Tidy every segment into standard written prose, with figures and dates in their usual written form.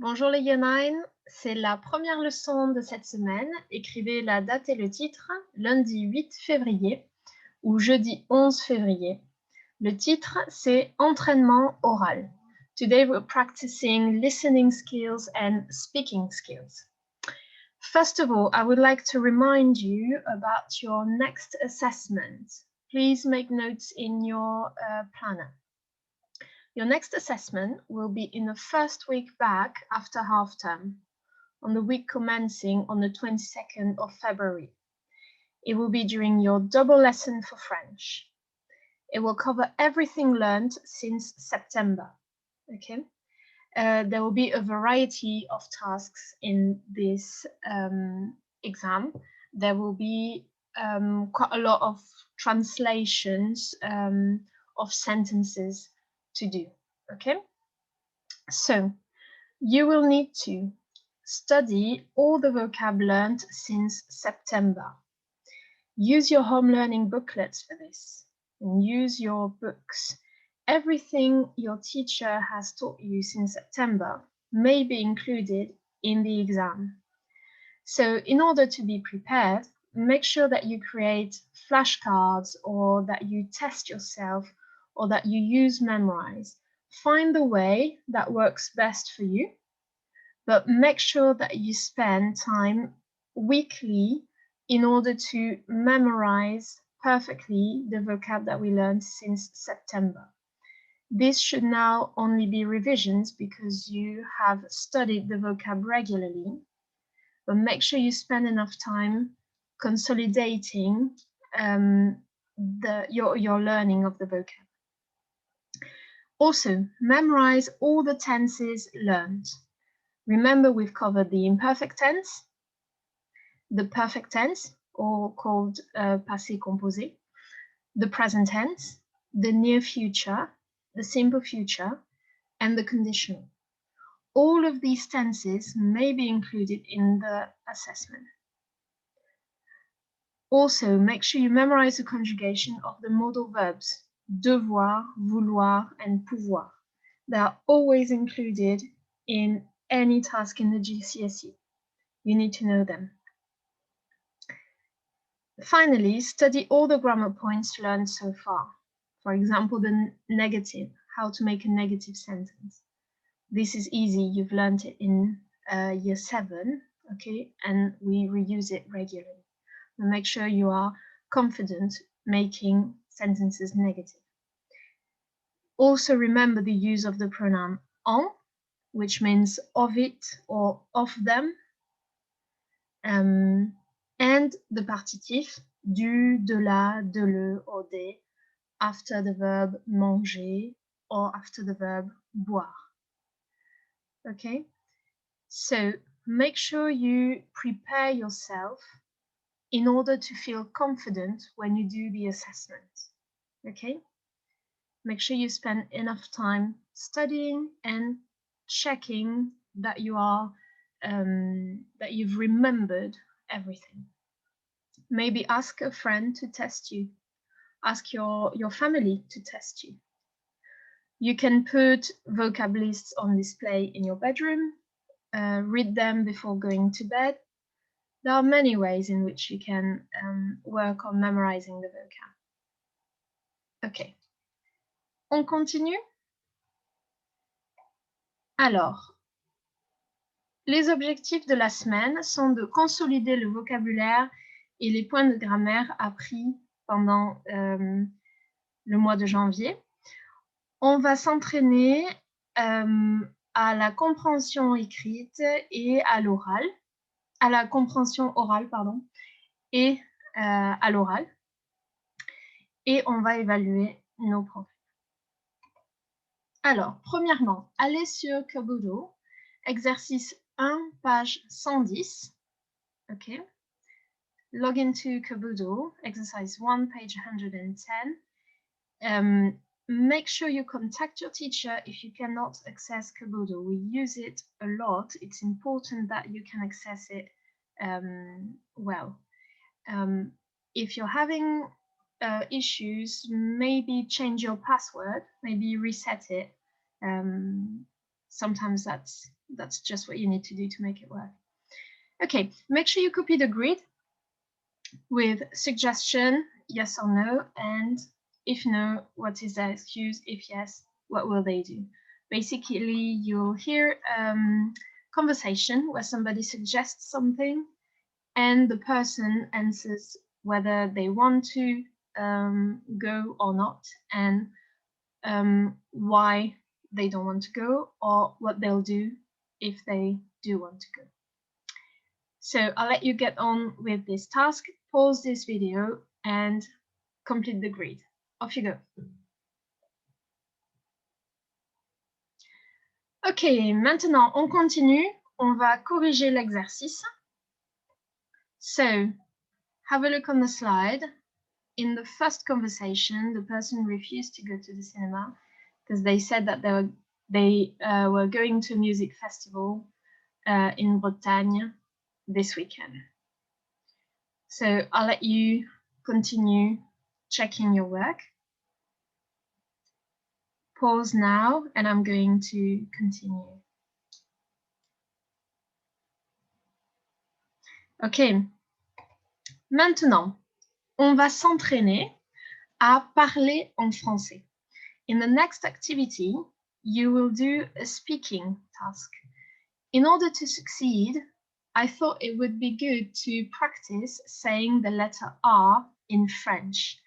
Bonjour les Yonine, c'est la première leçon de cette semaine. Écrivez la date et le titre, lundi 8 février ou jeudi 11 février. Le titre, c'est Entraînement oral. Today we're practicing listening skills and speaking skills. First of all, I would like to remind you about your next assessment. Please make notes in your planner. Your next assessment will be in the first week back after half term, on the week commencing on the 22nd of February. It will be during your double lesson for French. It will cover everything learned since September. Okay. There will be a variety of tasks in this exam. There will be quite a lot of translations of sentences to do. Okay, so you will need to study all the vocab learned since September. Use your home learning booklets for this and use your books. Everything your teacher has taught you since September may be included in the exam. So in order to be prepared, make sure that you create flashcards or that you test yourself or that you use Memrise. Find the way that works best for you, but make sure that you spend time weekly in order to memorize perfectly the vocab that we learned since September. This should now only be revisions because you have studied the vocab regularly, but make sure you spend enough time consolidating your learning of the vocab. Also, memorize all the tenses learned. Remember, we've covered the imperfect tense, the perfect tense, or called passé composé, the present tense, the near future, the simple future, and the conditional. All of these tenses may be included in the assessment. Also, make sure you memorize the conjugation of the modal verbs devoir, vouloir, and pouvoir. They are always included in any task in the GCSE. You need to know them. Finally, study all the grammar points learned so far. For example, the negative, how to make a negative sentence. This is easy, you've learned it in year 7, okay, and we reuse it regularly. And make sure you are confident making sentences negative. Also remember the use of the pronoun en, which means of it or of them, and the partitif du, de la, de le, or des, after the verb manger or after the verb boire. Okay, so make sure you prepare yourself in order to feel confident when you do the assessment. Okay, make sure you spend enough time studying and checking that you are that you've remembered everything. Maybe ask a friend to test you. Ask your family to test you. You can put vocab lists on display in your bedroom, read them before going to bed. There are many ways in which you can work on memorizing the vocab. Ok. On continue? Alors, les objectifs de la semaine sont de consolider le vocabulaire et les points de grammaire appris pendant le mois de janvier. On va s'entraîner à la compréhension écrite et à l'oral, à la compréhension orale, pardon, et à l'oral. Et on va évaluer nos progrès. Alors, premièrement, allez sur Kabudo, exercice 1, page 110. OK. Log into Kabudo, exercise 1, page 110. Make sure you contact your teacher if you cannot access Kabudo. We use it a lot. It's important that you can access it well. If you're having issues, maybe change your password, maybe reset it. Sometimes that's That's just what you need to do to make it work. Okay, make sure you copy the grid with suggestion, yes or no, and if no, what is their excuse? If yes, what will they do? Basically, you'll hear conversation where somebody suggests something and the person answers whether they want to go or not, and why they don't want to go, or what they'll do if they do want to go. So I'll let you get on with this task, pause this video and complete the grid. Off you go. Ok, maintenant on continue. On va corriger l'exercice. So have a look on the slide. In the first conversation, the person refused to go to the cinema because they said that they were going to a music festival in Bretagne this weekend. So I'll let you continue checking your work. Pause now, and I'm going to continue. Ok. Maintenant, on va s'entraîner à parler en français. In the next activity, you will do a speaking task. In order to succeed, I thought it would be good to practice saying the letter R in French.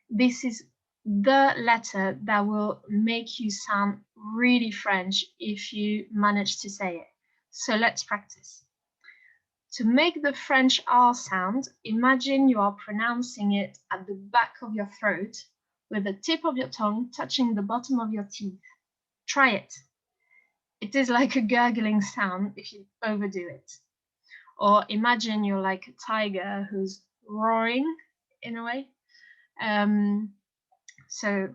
This is the letter that will make you sound really French if you manage to say it. So let's practice. To make the French R sound, imagine you are pronouncing it at the back of your throat with the tip of your tongue touching the bottom of your teeth. Try it. It is like a gurgling sound if you overdo it. Or imagine you're like a tiger who's roaring in a way. So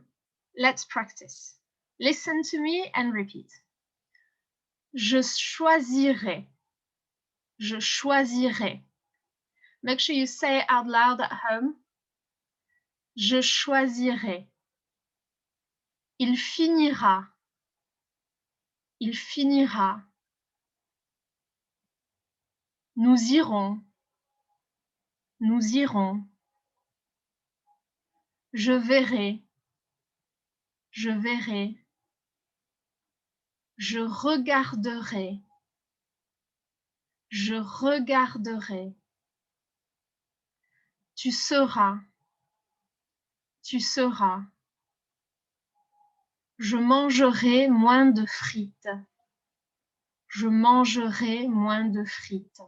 let's practice. Listen to me and repeat. Je choisirai. Je choisirai. Make sure you say it out loud at home. Je choisirai. Il finira. Il finira. Nous irons. Nous irons. Je verrai. Je verrai. Je regarderai. Je regarderai. Tu seras. Tu seras. Je mangerai moins de frites. Je mangerai moins de frites.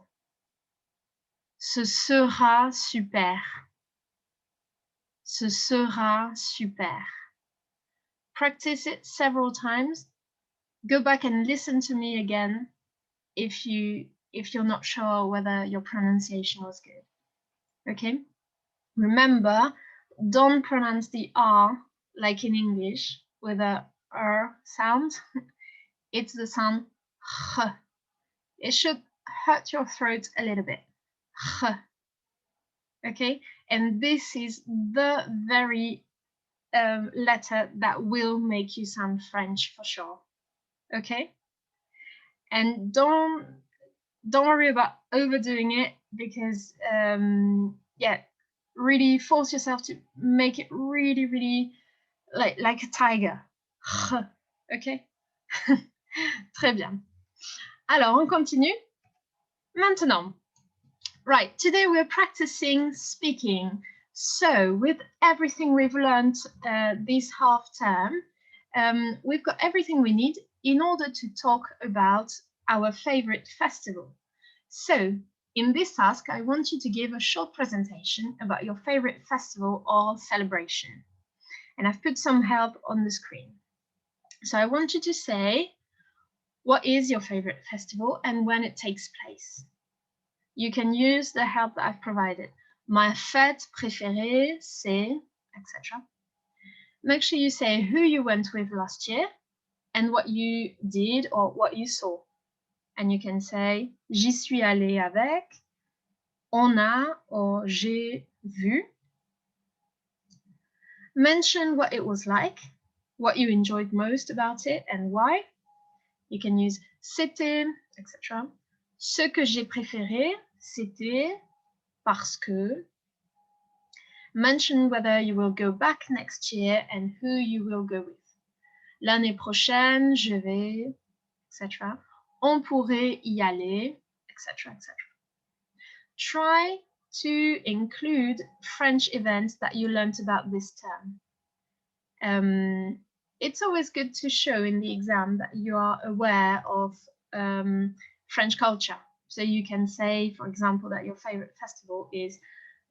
Ce sera super. Ce sera super. Practice it several times. Go back and listen to me again if you're not sure whether your pronunciation was good. Okay? Remember, don't pronounce the R like in English with a R sound. It's the sound H. It should hurt your throat a little bit. H. Okay? And this is the very letter that will make you sound French for sure. Okay? And don't worry about overdoing it because yeah, really force yourself to make it really, really like a tiger. Okay? Très bien. Alors, on continue. Maintenant. Right, today we're practicing speaking. So, with everything we've learned this half term, we've got everything we need in order to talk about our favorite festival. So, in this task, I want you to give a short presentation about your favorite festival or celebration. And I've put some help on the screen. So I want you to say, what is your favorite festival and when it takes place? You can use the help that I've provided. Ma fête préférée, c'est, etc. Make sure you say who you went with last year and what you did or what you saw. And you can say, j'y suis allée avec, on a or j'ai vu. Mention what it was like, what you enjoyed most about it and why. You can use c'était, etc. Ce que j'ai préféré, c'était parce que. Mention whether you will go back next year and who you will go with. L'année prochaine, je vais, etc. On pourrait y aller, etc., etc. Try to include French events that you learned about this term. It's always good to show in the exam that you are aware of French culture. So you can say, for example, that your favorite festival is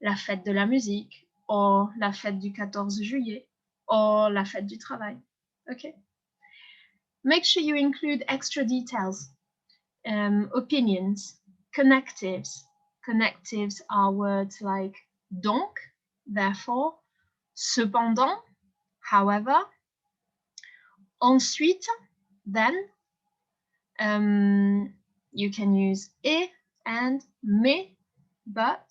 la fête de la musique, or la fête du 14 juillet, or la fête du travail. Okay. Make sure you include extra details, opinions, connectives. Connectives are words like donc, therefore, cependant, however, ensuite, then. You can use et and mais, but.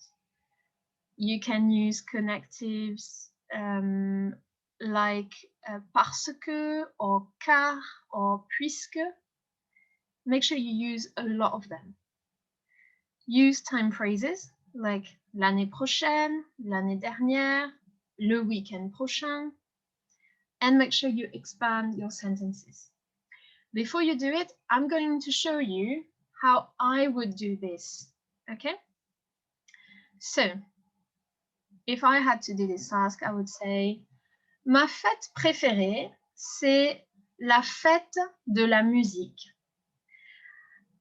You can use connectives like parce que or car or puisque. Make sure you use a lot of them. Use time phrases like l'année prochaine, l'année dernière, le week-end prochain, and make sure you expand your sentences. Before you do it, I'm going to show you how I would do this, okay? So, if I had to do this task, I would say, ma fête préférée, c'est la fête de la musique.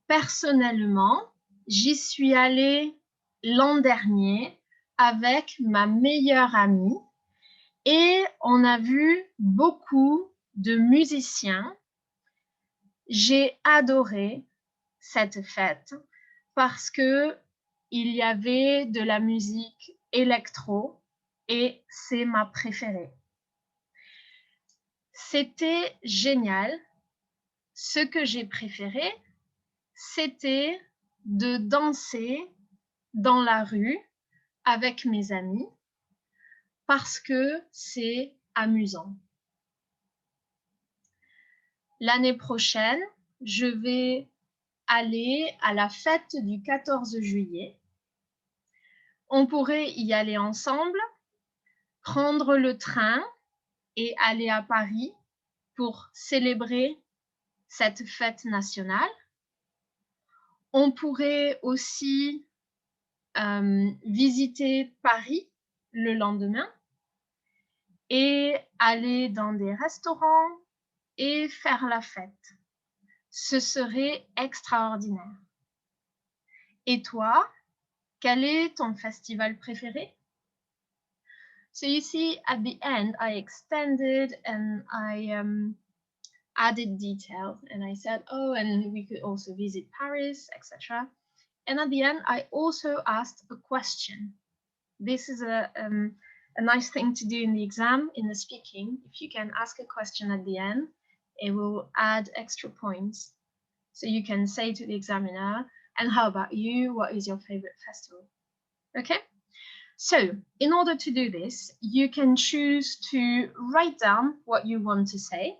Personnellement, j'y suis allée l'an dernier avec ma meilleure amie et on a vu beaucoup de musiciens. J'ai adoré cette fête parce que il y avait de la musique électro et c'est ma préférée. C'était génial. Ce que j'ai préféré, c'était de danser dans la rue avec mes amis parce que c'est amusant. L'année prochaine, je vais aller à la fête du 14 juillet. On pourrait y aller ensemble, prendre le train et aller à Paris pour célébrer cette fête nationale. On pourrait aussi visiter Paris le lendemain et aller dans des restaurants et faire la fête. Ce serait extraordinaire. Et toi, quel est ton festival préféré? So you see, at the end, I extended and I added details and I said, oh, and we could also visit Paris, etc. And at the end, I also asked a question. This is a nice thing to do in the exam, in the speaking. If you can ask a question at the end, it will add extra points. So you can say to the examiner, and how about you? What is your favorite festival? Okay? So in order to do this, you can choose to write down what you want to say,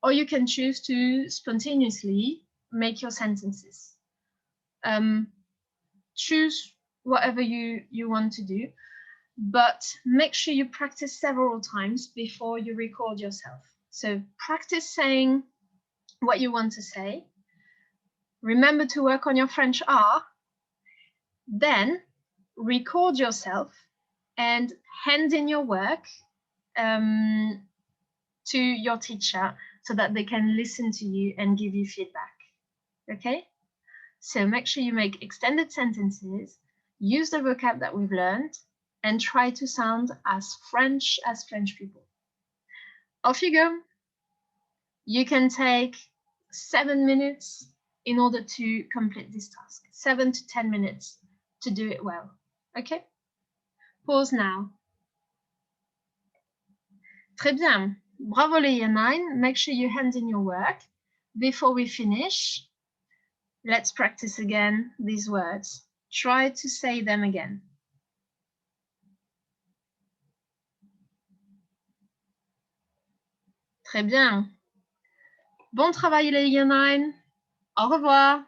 or you can choose to spontaneously make your sentences. Choose whatever you want to do, but make sure you practice several times before you record yourself. So practice saying what you want to say. Remember to work on your French R. Then record yourself and hand in your work to your teacher so that they can listen to you and give you feedback. Okay? So make sure you make extended sentences, use the vocab that we've learned, and try to sound as French people. Off you go. You can take 7 minutes in order to complete this task. 7 to 10 minutes to do it well. Okay? Pause now. Très bien. Bravo les year 9. Make sure you hand in your work. Before we finish, let's practice again these words. Try to say them again. Très bien. Bon travail les Leonine. Au revoir.